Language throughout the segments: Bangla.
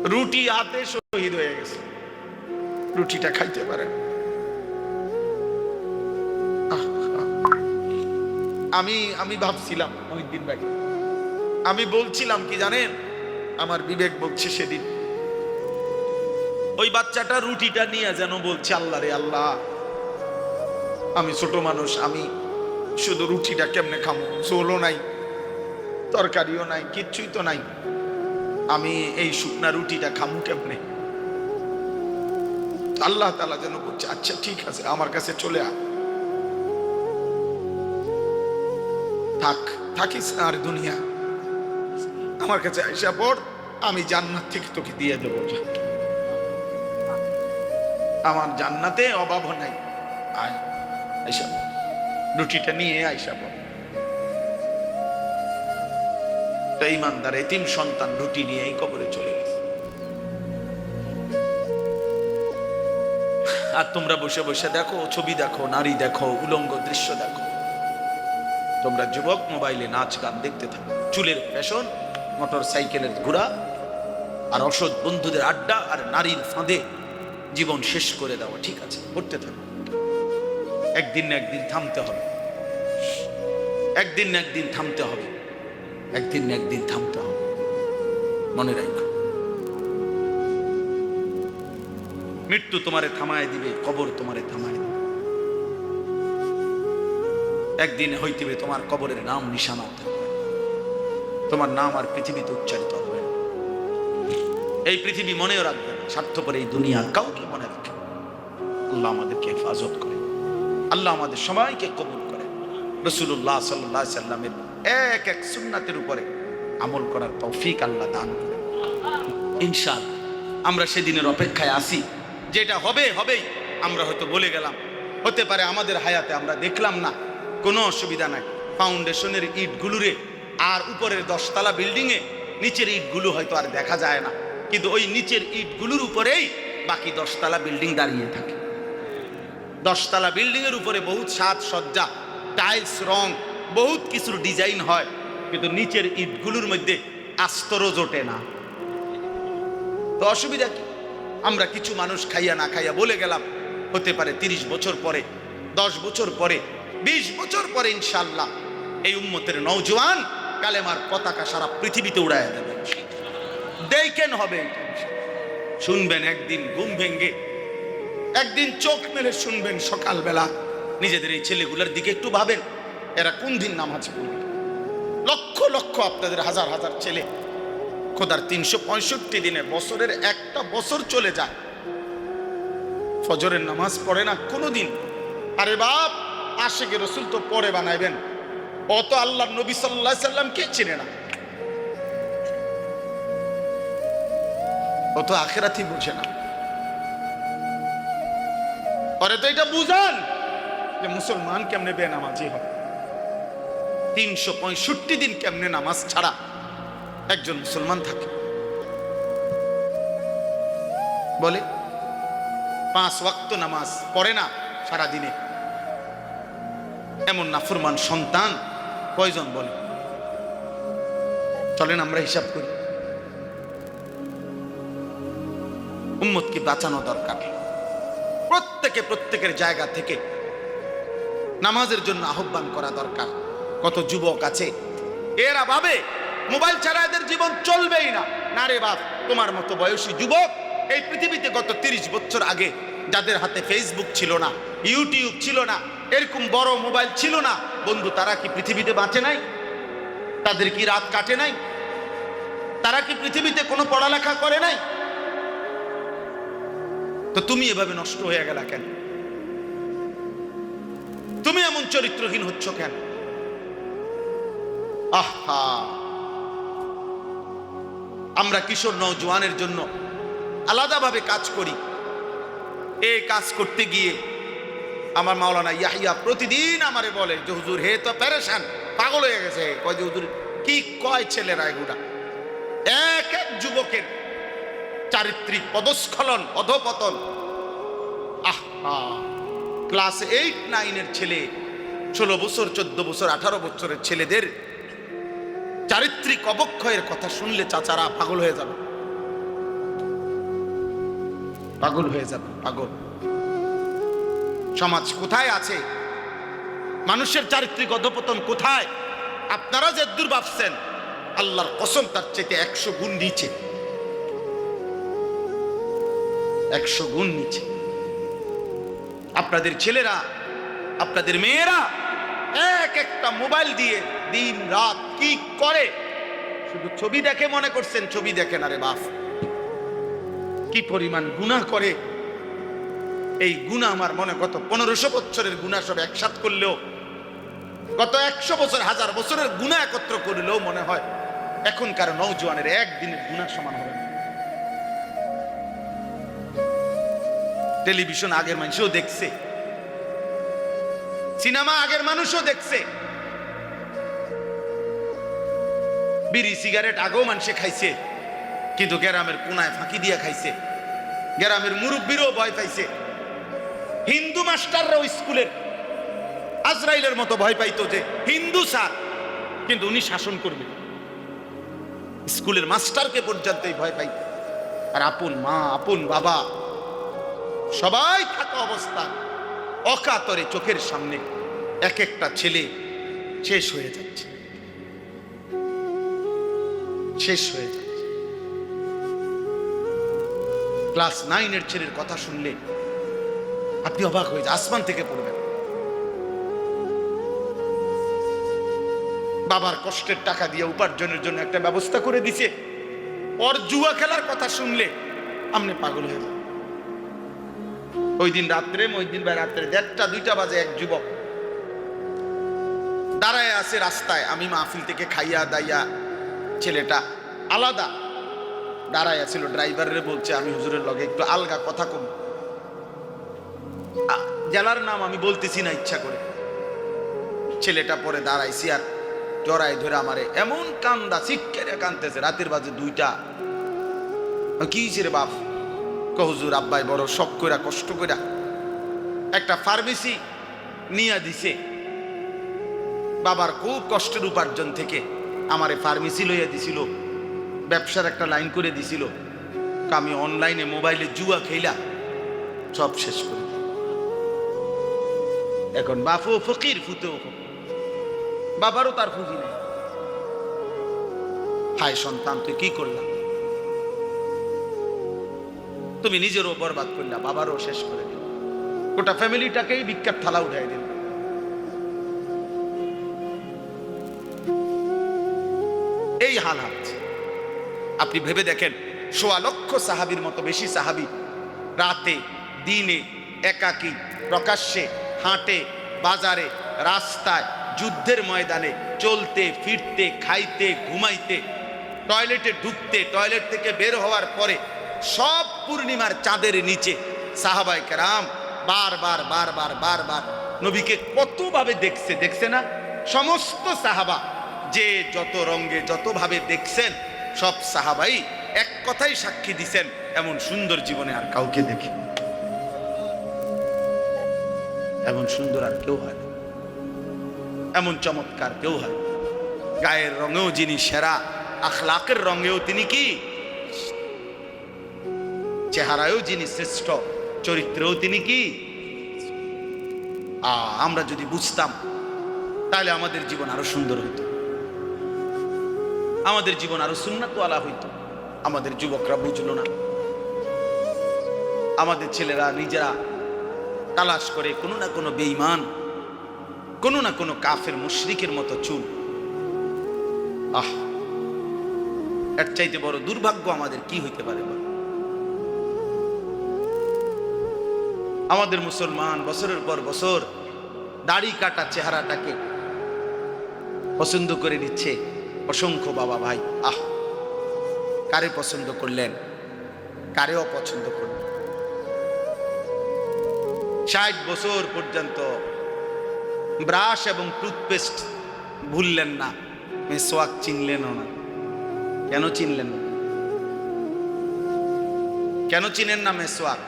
রুটি হাতে শহীদ হয়ে গেছে, রুটিটা খাইতে পারে। আমি ভাবছিলাম মহিউদ্দিন ভাই, আমি বলছিলাম কি জানেন, আমার বিবেক বলছে সেদিন ওই বাচ্চাটা রুটিটা নিয়ে যেন বলছে, আল্লাহ রে আল্লাহ, আমি ছোট মানুষ, আমি শুধু রুটিটা কেমনে খামো, ঝোলও নাই, তরকারিও নাই, কিচ্ছুই তো নাই, আমি এই শুকনা রুটিটা খামু কেমনে? আল্লাহ তাআলা যেন বলছে, আচ্ছা ঠিক আছে, আমার কাছে চলে আয়, থাকিস না আর দুনিয়া, আমার কাছে আইসা পড়, আমি জান্নাত থেকে তোকে দিয়ে দেবো, আমার জান্নাতে অভাব নাই, আয় আইসা পড়, রুটিটা নিয়ে আইসা পড়। ইমানদার এতিম সন্তান রুটি নিয়েই কবরে চলে গেছে। আর তোমরা বসে বসে দেখো, ছবি দেখো, নারী দেখো, উলঙ্গ দৃশ্য দেখো, তোমরা যুবক মোবাইলে নাচ গান দেখতে থাকো, চুলের ফ্যাশন, মোটর সাইকেলের ঘোরা, আর অসৎ বন্ধুদের আড্ডা, আর নারীর ফাঁদে জীবন শেষ করে দেওয়া। ঠিক আছে, করতে থাকো, একদিন না একদিন থামতে হবে, একদিন না একদিন থামতে হবে, একদিন না একদিন থামতে হবে, মনে রাখো। মৃত্যু তোমারে থামায় দিবে, কবর তোমারে থামায় দিবে, একদিন হইতে তোমার কবরের নাম নিশানা থাকবে, তোমার নাম আর পৃথিবীতে উচ্চারিত হবে। এই পৃথিবী মনেও রাখবে না, স্বার্থপর এই দুনিয়া কাউকে মনে রাখে। আল্লাহ আমাদেরকে হেফাজত করে, আল্লাহ আমাদের সবাইকে কবুল করে, রাসূলুল্লাহ সাল্লাল্লাহু আলাইহি সাল্লামের এক এক সুন্নাতের উপরে আমল করার তৌফিক আল্লাহ দান করে। ইনশাআল্লাহ আমরা সেদিনের অপেক্ষায় আছি, যেটা হবে হবেই। আমরা হয়তো বলে গেলাম, হতে পারে আমাদের হায়াতে আমরা দেখলাম না, কোনো অসুবিধা নাই। ফাউন্ডেশনের ইটগুলোরে আর উপরের 10 তলা বিল্ডিংয়ে নিচের ইটগুলো হয়তো আর দেখা যায় না, কিন্তু ওই নিচের ইটগুলোর উপরেই বাকি 10 তলা বিল্ডিং দাঁড়িয়ে থাকে। 10 তলা বিল্ডিং এর উপরে বহুত সাজসজ্জা, টাইলস, রং, বহুত কিছুর ডিজাইন হয়, কিন্তু নিচের ইটগুলোর মধ্যে আস্তরও জোটে না। তো অসুবিধা কি? আমরা কিছু মানুষ খাইয়া না খাইয়া বলে গেলাম, হতে পারে 30 বছর পরে, 10 বছর পরে, 20 বছর পরে ইনশাআল্লাহ এই উম্মতের নওজোয়ান কালেমার পতাকা সারা পৃথিবীতে উড়াইয়া দেবে। দেখেন হবে, শুনবেন একদিন ঘুম ভেঙ্গে, একদিন চোখ মেলে শুনবেন সকালবেলা। নিজেদের এই ছেলেগুলোর দিকে একটু ভাবেন, এরা কোন দিন নামাজ পড়বে? লক্ষ লক্ষ আপনাদের হাজার হাজার ছেলে, খোদার 365 দিনে বছরের একটা বছর চলে যায়, ফজরের নামাজ পড়ে না কোনোদিন। আরে বাপ, আশিকে রসুল তো পরে বানাইবেন, অত আল্লাহর নবী সাল্লাল্লাহু আলাইহি সাল্লাম কে চিনে না, অত আখিরাতই বুঝে না। পরে তো এটা বুঝান যে মুসলমান কেমনে বেনামাজি হবে, 365 দিন কেমনে নামাজ ছাড়া একজন মুসলমান থাকে। বলে 5 ওয়াক্ত নামাজ পড়ে না সারা দিনে, এমন নাফরমান সন্তান কয়জন? বলে চলেন আমরা হিসাব করি। উম্মতকে বাঁচানো দরকার, প্রত্যেকে প্রত্যেকের জায়গা থেকে নামাজের জন্য আহ্বান করা দরকার। কত যুবক আছে এরা ভাবে মোবাইল ছাড়া এদের জীবন চলবেই না। না রে বাপ, তোমার মতো বয়সী যুবক এই পৃথিবীতে গত 30 বছর আগে যাদের হাতে ফেসবুক ছিল না, ইউটিউব ছিল না, এরকম বড় মোবাইল ছিল না, বন্ধু, তারা কি পৃথিবীতে বাঁচে নাই? তাদের কি রাত কাটে নাই? তারা কি পৃথিবীতে কোনো পড়ালেখা করে নাই? তো তুমি এভাবে নষ্ট হয়ে গেলা কেন? তুমি এমন চরিত্রহীন হচ্ছ কেন? আহা, আমরা কিশোর নওজোয়ানের জন্য আলাদাভাবে কাজ করি। এই কাজ করতে গিয়ে আমার মাওলানা ইয়াহিয়া প্রতিদিন আমারে বলে যে হুজুর, হে তো পেরেশান, পাগল হয়ে গেছে। কয় যে হুজুর কি কয় ছেলেরা এগুলা, এক এক যুবকের চারিত্রিক পদস্খলন, অধপতন। আহা, ক্লাস 8-9 ছেলে, 16 বছর, 14 বছর, 18 বছরের ছেলেদের চারিত্রিক অবক্ষয়ের কথা শুনলে চাচারা পাগল হয়ে যাবে। পাগল হয়ে যাবে, পাগল। সমাজ কোথায় আছে, মানুষের চারিত্রিক অধপতন কোথায়? আপনারা যে দূর ভাবছেন, আল্লাহর কসম তার চাইতে 100 গুণ নিচে, 100 গুণ নিচে। আপনাদের ছেলেরা, আপনাদের মেয়েরা এক একটা মোবাইল দিয়ে দিন রাত কি করে, শুধু ছবি দেখে মনে করছেন ছবি দেখে না রে বাপ, কি পরিমাণ গুনাহ করে। এই গুনাহ আমার মনে গত 1500 বছরের গুনাহ সব একসাথ করলেও, গত 100 বছর 1000 বছরের গুনাহ একত্র করলেও মনে হয় এখনকার নওজোয়ানের একদিনের গুনাহ সমান হবে না। টেলিভিশন আগের মানুষও দেখছে, সিনেমা আগের মানুষও দেখছে, বিড়ি সিগারেট আগেও মানুষে খাইছে, কিন্তু গ্রামের কোনায় ফাঁকি দিয়া খাইছে। গ্রামের মুরব্বীরও ভয় পাইছে। হিন্দু মাস্টাররাও স্কুলের আজরাইলের মতো ভয় পাইতো যে হিন্দু স্যার, কিন্তু উনি শাসন করবে। স্কুলের মাস্টারকে পর্যন্তই ভয় পাইত। আর আপন মা, আপন বাবা সবাই থাকা অবস্থা, অকাতরে চোখের সামনে এক একটা ছেলে শেষ হয়ে যাচ্ছে, শেষ হয়ে যাচ্ছে। ক্লাস 9-এর ছেলের কথা শুনলে আপনি অবাক হয়ে যান, আসমান থেকে পড়বেন। বাবার কষ্টের টাকা দিয়ে উপার্জনের জন্য একটা ব্যবস্থা করে দিছে, ওর জুয়া খেলার কথা শুনলে আপনি পাগল হয়ে যান। ওই দিন রাত্রে 1:30-2টা বাজে এক যুবক দাঁড়ায় আছে রাস্তায়। আমি মাহফিল থেকে খাইয়া দাইয়া, ছেলেটা আলাদা দাঁড়ায় আছিল। ড্রাইভারের বলছে আমি হুজুরের লগে একটু আলগা কথা কম। জেলার নাম আমি বলতেছি না ইচ্ছা করে। ছেলেটা পরে দাঁড়াইছি আর জড়াই ধরে আমারে এমন কান্দা, চিৎকারে কান্দতেছে। রাতের বাজে 2টা। কি রে বাপ? হুজুর আব্বাই বড় শখ কইরা কষ্ট কইরা একটা ফার্মেসি নিয়ে দিছে। বাবার খুব কষ্টের উপার্জন থেকে আমারে ফার্মেসি লইয়া দিছিল, ব্যবসার একটা লাইন করে দিছিল। আমি অনলাইনে মোবাইলে জুয়া খেলা সব শেষ করি। এখন বাপও ফকির, ফুতেও ফকির, বাবারও তার পুঁজি নেই। হায় সন্তান, তুই কি করলাম? তুমি নিজেরও বরবাদ করলা, বাবারও শেষ করে দিল, গোটা ফ্যামিলিটাকেই বিখ্যাত থালা উঠাই দিল। এই হাল হচ্ছে। আপনি ভেবে দেখেন, 1.25 লক্ষ সাহাবীর মতো বেশি সাহাবী রাতে দিনে একাকী প্রকাশ্যে হাঁটে, বাজারে, রাস্তায়, যুদ্ধের ময়দানে চলতে ফিরতে, খাইতে ঘুমাইতে, টয়লেটে ঢুকতে, টয়লেট থেকে বের হওয়ার পরে সব পূর্ণিমার চাঁদের নিচে সাহাবায়ে কেরাম বারবার বারবার বারবার নবীকে কতভাবে দেখছে, দেখছে না? সমস্ত সাহাবা যে যত রঙে যতভাবে দেখছেন, সব সাহাবাই এক কথাই সাক্ষী দিছেন, এমন সুন্দর জীবনে আর কাউকে দেখি, এমন সুন্দর আর কেউ হয় না, এমন চমৎকার কেউ হয়। গায়ের রঙেও যিনি সেরা, আখলাকের রঙেও তিনি কি, চেহারায়ও যিনি শ্রেষ্ঠ, চরিত্রেও তিনি কি। আমরা যদি বুঝতাম তাহলে আমাদের জীবন আরো সুন্দর হইতো, আমাদের জীবন আরো সুন্নাতওয়ালা হইতো। আমাদের যুবকরা বুঝলো না, আমাদের ছেলেরা নিজেরা তালাশ করে কোনো না কোনো বেঈমান, কোনো না কোনো কাফের মুশরিকের মতো চুল। এর চাইতে বড় দুর্ভাগ্য আমাদের কি হইতে পারে? আমাদের মুসলমান বছরের পর বছর দাড়ি কাটা চেহারাটাকে পছন্দ করে নিচ্ছে অসংখ্য বাবা ভাই। কারে পছন্দ করলেন, কারে অপছন্দ করলেন? 60 বছর পর্যন্ত ব্রাশ এবং টুথপেস্ট ভুললেন না, মেসওয়াক চিনলেনও না। কেন চিনলেন না? কেন চিনেন না মেসওয়াক?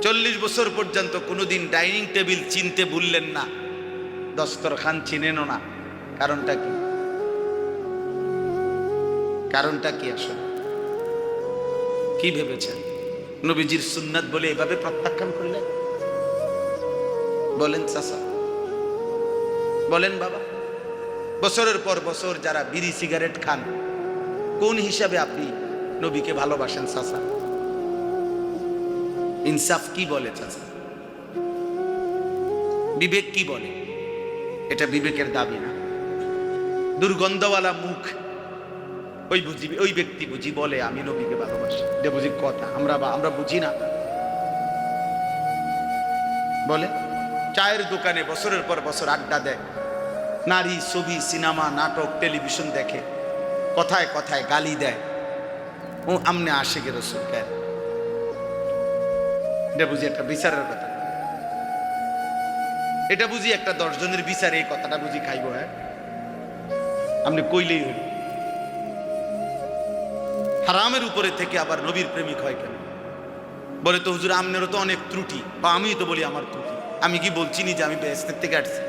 40 বছর পর্যন্ত কোনোদিন ডাইনিং টেবিল চিনতে ভুললেন না, দস্তরখান চিনেনও না। কারণটা কি? কারণটা কি আসলে? কি ভেবেছেন নবীজির সুন্নাত বলে এভাবে প্রত্যাখ্যান করলেন? বলেন চাচা, বলেন বাবা, বছরের পর বছর যারা বিড়ি সিগারেট খান, কোন হিসাবে আপনি নবীকে ভালোবাসেন চাচা? ইনসাফ কি বলে চাচা? বিবেক কি বলে? এটা বিবেকের দাবি না। দুর্গন্ধওয়ালা মুখ ওই ব্যক্তি বুঝি বলে আমি নবীকে ভালোবাসি, এটা বুঝি কথা? আমরা বুঝি না। বলে চায়ের দোকানে বছরের পর বছর আড্ডা দেয়, নারী, ছবি, সিনেমা, নাটক, টেলিভিশন দেখে, কথায় কথায় গালি দেয়, ও আমনে আশিকের রাসূল কেন? এটা বুঝি একটা বিচারের কথা? এটা বুঝি একটা 10 জনের বিচারে এই কথাটা বুঝি খাইব? হ্যাঁ, আপনি কইলেই হইল। হারামের উপরে থেকে আবার নবীর প্রেমিক হয় কেন? বলে তো হুজুর আমনেরও তো অনেক ত্রুটি, বা আমি তো বলি আমার ত্রুটি। আমি কি বলছি নি যে আমি বেহেশতের থেকে আসছি?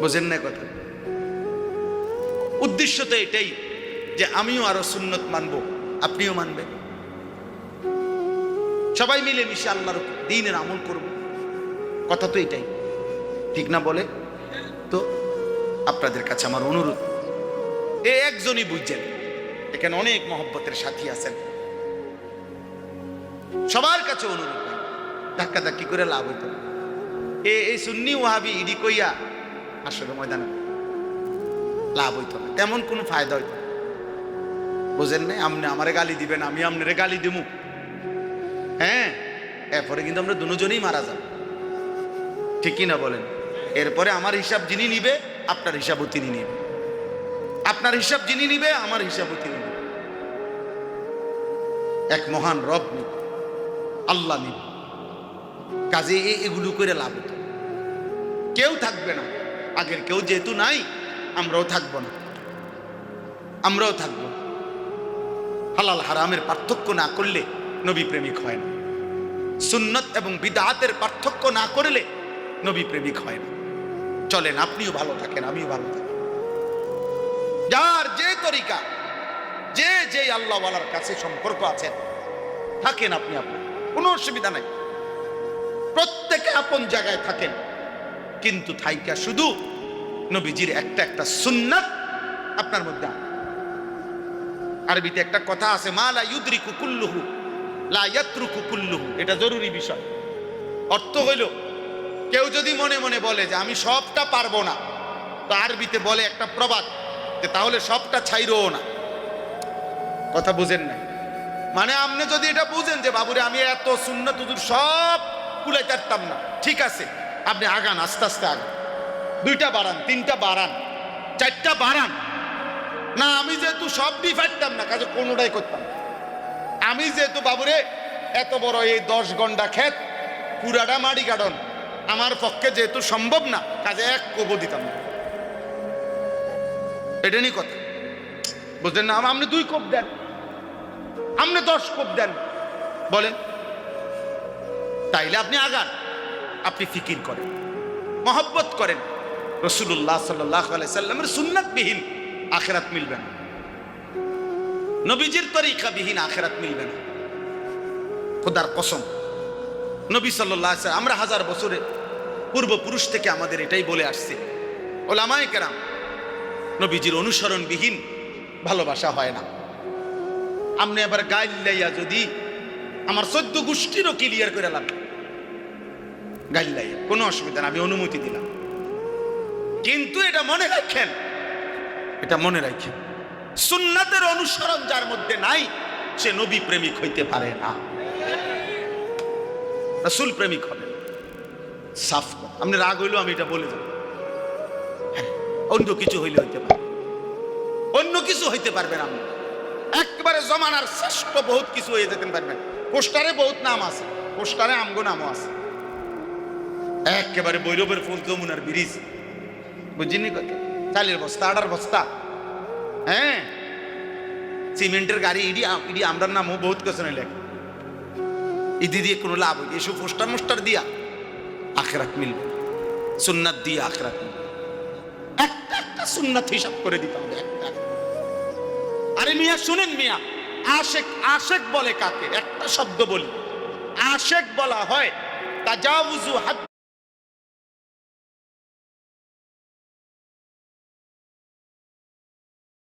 বোঝেন না কথা? উদ্দেশ্য তো এটাই যে আমিও আরো সুন্নত মানবো, আপনিও মানবেন, সবাই মিলে মিশে আল্লাহর দ্বীনের আমল করব। কথা তো এটাই, ঠিক না? বলে তো আপনাদের কাছে আমার অনুরোধ, এ একজনই বুঝছেন, এখানে অনেক মহব্বতের সাথী আছেন, সবার কাছে অনুরোধ, ধাক্কা ধাক্কি করে লাভ হইতো। এই সুন্নি ওয়াহাবি ইডি কইয়া আসলে ময়দানে লাভ হইতো না, তেমন কোনো ফায়দা হইতো না। বোঝেন নাই? আপনি আমারে গালি দিবেন, আমি আপনারে গালি দিব, হ্যাঁ, এরপরে কিন্তু আমরা দুজনেই মারা যাব, ঠিক কি না বলেন? এরপরে আমার হিসাব যিনি নিবে, আপনার হিসাবও তিনি নিবে, আপনার হিসাব যিনি নিবে, আমার হিসাবও তিনি নিবে। এক মহান রব নিবে, আল্লাহ নিবে। কাজে এগুলো করে লাভ হতো, কেউ থাকবে না। আগের কেউ যেহেতু নাই, আমরাও থাকবো না, আমরাও থাকবো। হালাল হারামের পার্থক্য না করলে নবী প্রেমিক হয় না। সুন্নত এবং বিদআতের পার্থক্য না করলে নবী প্রেমিক হয় না। চলেন, আপনিও ভালো থাকেন, আমিও ভালো থাকি। যার যে তরিকা, যে আল্লাহওয়ালার কাছে সম্পর্ক আছেন, থাকেন আপনি, আপনার কোনো অসুবিধা নাই। প্রত্যেকে আপন জায়গায় থাকেন, কিন্তু থাইকা শুধু নবীজির একটা সুন্নাত আপনার মধ্যে। আরবিতে একটা কথা আছে, মা লা ইউদরিকু কুল্লুহু লা ইয়াতরুকু কুল্লুহু। এটা জরুরি বিষয়। অর্থ হইল, কেউ যদি মনে মনে বলে যে আমি সবটা পারবো না, তো আরবিতে বলে একটা প্রবাদ, যে তাহলে সবটা ছাইরো না। কথা বুঝেন নাই? মানে আপনি যদি এটা বুঝেন যে বাবুরে আমি এত সুন্নাত হুজুর সব কুলাইতে পারতাম না, ঠিক আছে, আপনি আগান, আস্তে আস্তে আগান, 2টা বাড়ান, 3টা বাড়ান, 4টা বাড়ান। না, আমি যেহেতু সব দিয়ে পারতাম না, কাজে কোনোটাই করতাম। আমি যেহেতু বাবুরে এত বড় এই 10 ঘন্টা ক্ষেত পুরাটা মাটি কাটন আমার পক্ষে যেহেতু সম্ভব না, কাজে এক কোবও দিতাম না। এটা নিয়ে কথা বুঝলেন না? আপনি 2 কোপ দেন, আপনি 10 কোপ দেন, বলেন, তাইলে আপনি আগান, আপনি ফিকির করেন, মহব্বত করেন। রাসূলুল্লাহ সাল্লাল্লাহু আলাইহি সাল্লামের সুন্নাত বিহীন আখিরাত মিলবে না, নবীজির তরিকা বিহীন আখিরাত মিলবে না। খোদার কসম, নবী সাল্লাল্লাহু আলাইহি সাল্লাম, আমরা 1000 বছরে পূর্বপুরুষ থেকে আমাদের এটাই বলে আসছে, ওলামায়ে কেরাম, নবীজির অনুসরণ বিহীন ভালোবাসা হয় না। আপনি আবার গাইল লাইয়া যদি আমার 14 গোষ্ঠীরও ক্লিয়ার করে লাভ, গাইল লাইয়া কোনো অসুবিধা না, আমি অনুমতি দিলাম। কিন্তু এটা মনে রাখেন, এটা মনে রাখেন, সুন্নাতের অনুসরণ যার মধ্যে নাই, সে নবী প্রেমিক হইতে পারে না, রাসূল প্রেমিক হবে। সাফ, আপনি রাগ হইলেও আমি এটা বলে যাব, অন্য কিছু হইলে হইতে পারে, অন্য কিছু হইতে পারবেন আপনি, একেবারে জমানার শ্রেষ্ঠ বহুত কিছু হয়ে যেতে পারবেন। পোস্টারে বহুত নাম আছে, পোস্টারে আমগো নামও আছে, একেবারে বৈরবের ফুল, যমুনার ব্রিজ, বুঝিনি কথা, চালের বস্তা, আটার বস্তা, হ্যাঁ, সিমেন্টের গাড়ি, ইডি আমরার নামও বহুত কিছু লেখে। ইদি দিয়ে কোনো লাভ হইবে? এসব পোস্টার মোস্টার দিয়া আখিরাত মিলবে, সুন্নাত দিয়ে আখিরাত মিলবে। একটা সুন্নাত হিসাব করে দিতে হবে, একটা। আরে মিয়া শুনেন মিয়া, আশেক, আশেক বলে কাকে? একটা শব্দ বলি, আশেক বলা হয় তাজাউজু হাদ